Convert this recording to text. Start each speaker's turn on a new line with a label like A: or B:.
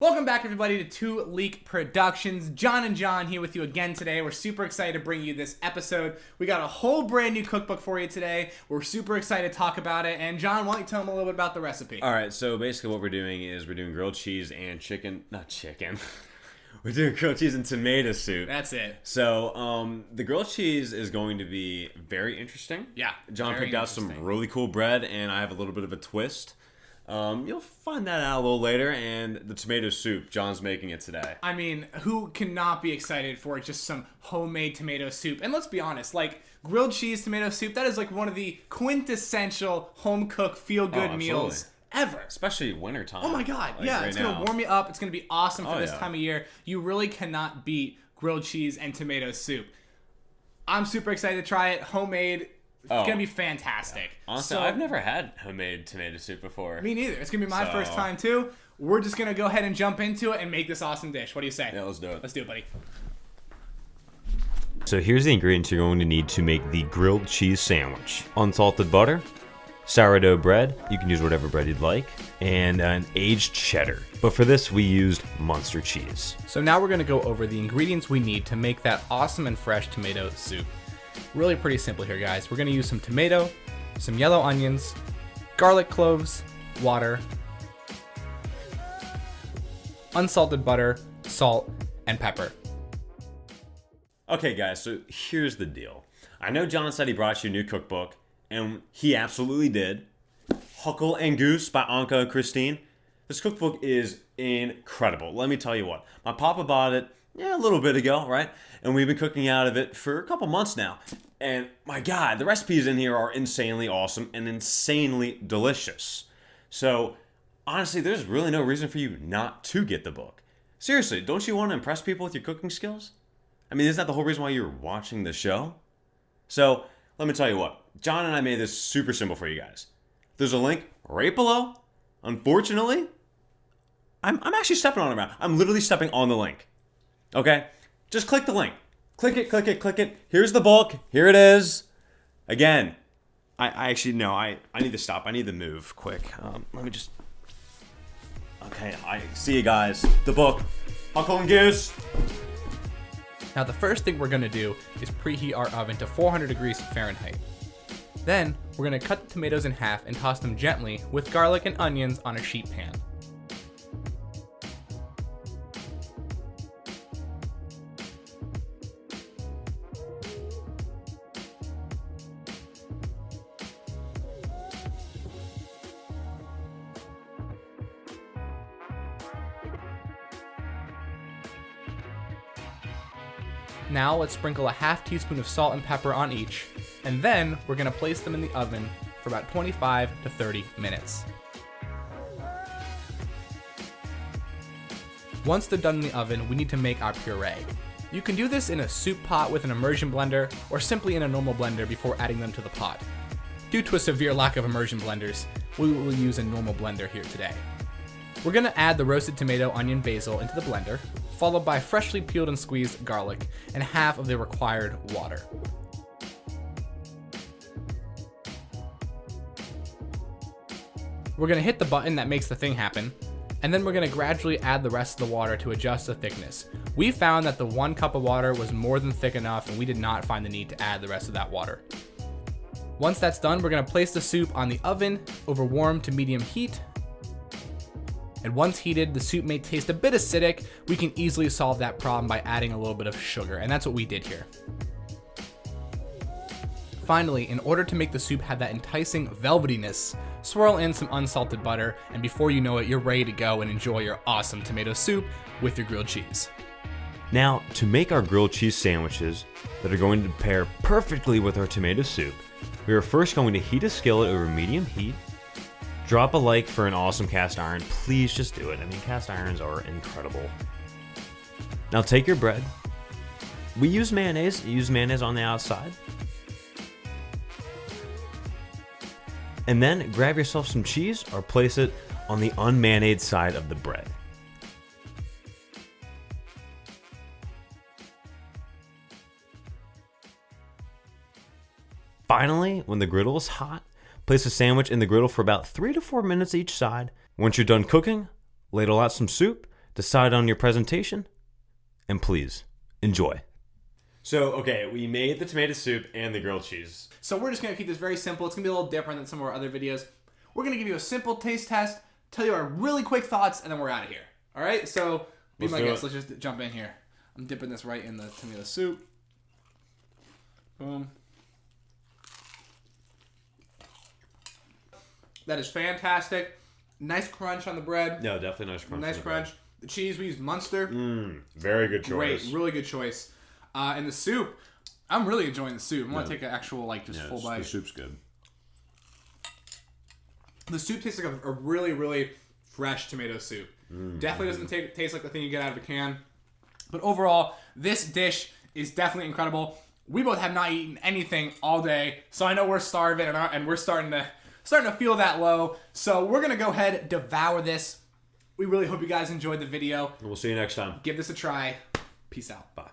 A: Welcome back, everybody, to Two Leak Productions. Jon and Jon here with you again today. We're super excited to bring you this episode. We got a whole brand new cookbook for you today. We're super excited to talk about it. And Jon, why don't you tell them a little bit about the recipe?
B: All right, so basically what we're doing is we're doing grilled cheese and we're doing grilled cheese and tomato soup.
A: That's it.
B: So the grilled cheese is going to be very interesting.
A: Yeah,
B: Jon
A: very
B: picked out some really cool bread, and I have a little bit of a twist. You'll find that out a little later. And the tomato soup, Jon's making it today.
A: I mean, who cannot be excited for just some homemade tomato soup? And let's be honest, like grilled cheese tomato soup, that is like one of the quintessential home cooked feel-good meals ever.
B: Especially wintertime.
A: Oh my God,
B: like
A: yeah,
B: right
A: it's going to warm you up. It's going to be awesome for this time of year. You really cannot beat grilled cheese and tomato soup. I'm super excited to try it. Homemade. It's going to be fantastic.
B: Honestly, I've never had homemade tomato soup before.
A: Me neither. It's going to be my first time too. We're just going to go ahead and jump into it and make this awesome dish. What do you say?
B: Yeah, let's do it.
A: Let's do it, buddy.
C: So here's the ingredients you're going to need to make the grilled cheese sandwich. Unsalted butter, sourdough bread, you can use whatever bread you'd like, and an aged cheddar. But for this, we used Munster cheese.
A: So now we're going to go over the ingredients we need to make that awesome and fresh tomato soup. Really pretty simple here, guys. We're going to use some tomato, some yellow onions, garlic cloves, water, unsalted butter, salt, and pepper.
B: Okay, guys, so here's the deal. I know Jon said he brought you a new cookbook, and he absolutely did. Huckle and Goose by Anka and Christine. This cookbook is incredible. Let me tell you what. My papa bought it a little bit ago, right? And we've been cooking out of it for a couple months now. And my God, the recipes in here are insanely awesome and insanely delicious. So honestly, there's really no reason for you not to get the book. Seriously, don't you want to impress people with your cooking skills? I mean, isn't that the whole reason why you're watching the show? So let me tell you what. Jon and I made this super simple for you guys. There's a link right below. Unfortunately, I'm actually stepping on it now. I'm literally stepping on the link. Okay? Just click the link. Click it, click it, click it. Here's the book. Here it is. Again, I actually, no, I need to stop. I need to move quick. Let me just... Okay, I see you guys. The book. Huckle and Goose.
A: Now the first thing we're going to do is preheat our oven to 400 degrees Fahrenheit. Then we're going to cut the tomatoes in half and toss them gently with garlic and onions on a sheet pan. Now let's sprinkle a half teaspoon of salt and pepper on each, and then we're going to place them in the oven for about 25 to 30 minutes. Once they're done in the oven, we need to make our puree. You can do this in a soup pot with an immersion blender, or simply in a normal blender before adding them to the pot. Due to a severe lack of immersion blenders, we will use a normal blender here today. We're going to add the roasted tomato, onion, basil into the blender, followed by freshly peeled and squeezed garlic and half of the required water. We're going to hit the button that makes the thing happen, and then we're going to gradually add the rest of the water to adjust the thickness. We found that the 1 cup of water was more than thick enough, and we did not find the need to add the rest of that water. Once that's done, we're going to place the soup on the oven over warm to medium heat. And once heated, the soup may taste a bit acidic. We can easily solve that problem by adding a little bit of sugar, and that's what we did here. Finally, in order to make the soup have that enticing velvetyness, swirl in some unsalted butter, and before you know it, you're ready to go and enjoy your awesome tomato soup with your grilled cheese.
C: Now, to make our grilled cheese sandwiches that are going to pair perfectly with our tomato soup, we are first going to heat a skillet over medium heat. Drop a like for an awesome cast iron. Please just do it. I mean, cast irons are incredible. Now take your bread. We use mayonnaise. Use mayonnaise on the outside. And then grab yourself some cheese or place it on the unmayonnaised side of the bread. Finally, when the griddle is hot, place a sandwich in the griddle for about 3 to 4 minutes each side. Once you're done cooking, ladle out some soup, decide on your presentation, and please enjoy.
B: So, okay, we made the tomato soup and the grilled cheese.
A: So we're just going to keep this very simple. It's going to be a little different than some of our other videos. We're going to give you a simple taste test, tell you our really quick thoughts, and then we're out of here. All right? So be my guest. Let's just jump in here. I'm dipping this right in the tomato soup. Boom. That is fantastic. Nice crunch on the bread.
B: No, definitely nice crunch.
A: Nice crunch. The cheese, we used Munster.
B: Very good choice.
A: Great, really good choice. And the soup, I'm really enjoying the soup. I'm going to take an actual, full bite.
B: The soup's good.
A: The soup tastes like a really, really fresh tomato soup. Definitely doesn't taste like the thing you get out of a can. But overall, this dish is definitely incredible. We both have not eaten anything all day, so I know we're starving and we're starting to feel that low. So we're going to go ahead, devour this. We really hope you guys enjoyed the video.
B: We'll see you next time.
A: Give this a try. Peace out.
B: Bye.